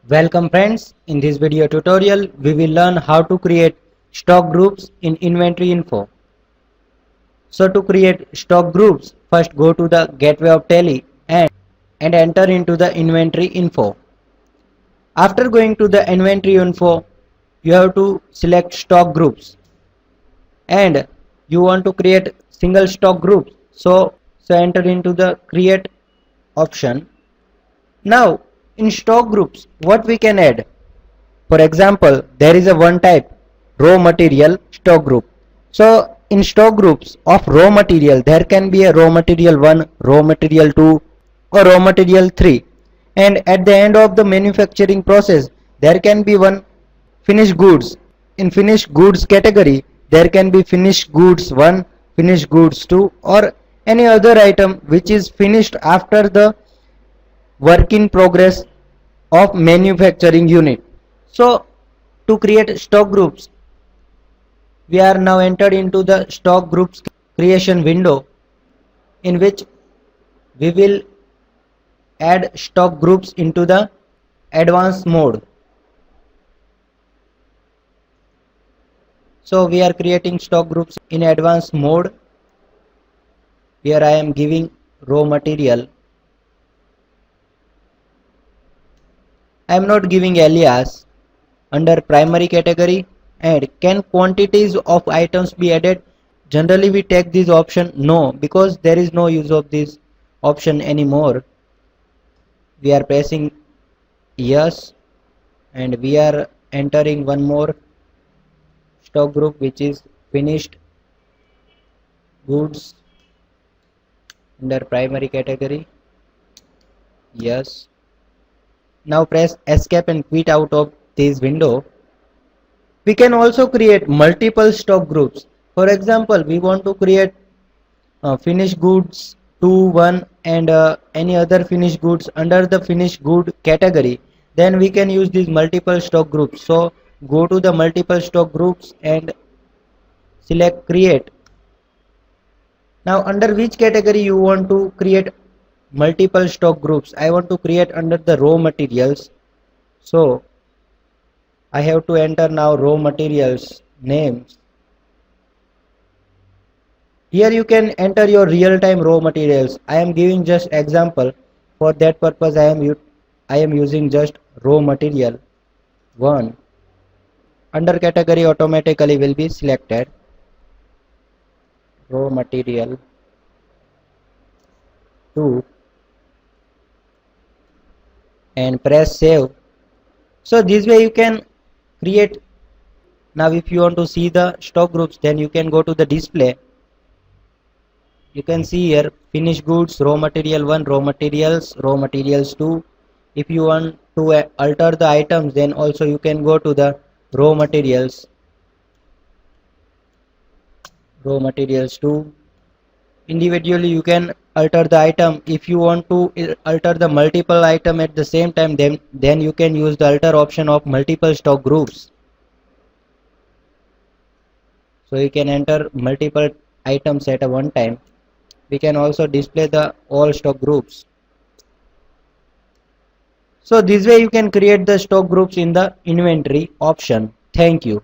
Welcome friends, in this video tutorial we will learn how to create stock groups in inventory info. So to create stock groups, first go to the gateway of Tally and enter into the inventory info. After going to the inventory info, you have to select stock groups and you want to create single stock groups. So enter into the create option. Now in stock groups what we can add? For example, there is a one type raw material stock group. So in stock groups of raw material, there can be a raw material 1, raw material 2 or raw material 3. And at the end of the manufacturing process, there can be one finished goods. In finished goods category, there can be finished goods 1, finished goods 2 or any other item which is finished after the work in progress of manufacturing unit. So to create stock groups, we are now entered into the stock groups creation window, in which we will add stock groups into the advanced mode. So we are creating stock groups in advanced mode. Here I am giving raw material. I am not giving alias. Under primary category, and can quantities of items be added? Generally we take this option no, because there is no use of this option anymore. We are pressing yes and we are entering one more stock group, which is finished goods under primary category. Yes. Now press escape and quit out of this window. We can also create multiple stock groups. For example, we want to create finished goods 2, 1 and any other finished goods under the finished good category. Then we can use these multiple stock groups. So go to the multiple stock groups and select create. Now under which category you want to create multiple stock groups? I want to create under the raw materials. So I have to enter now raw materials names. Here you can enter your real-time raw materials. I am giving just example. For that purpose I am using just raw material 1. Under category automatically will be selected raw material 2 and press save. So this way you can create. Now if you want to see the stock groups, then you can go to the display. You can see here finished goods, raw material 1, raw materials 2. If you want to alter the items, then also you can go to the raw materials 2. Individually you can alter the item. If you want to alter the multiple item at the same time, then you can use the alter option of multiple stock groups. So you can enter multiple items at a one time. We can also display the all stock groups. So this way you can create the stock groups in the inventory option. Thank you.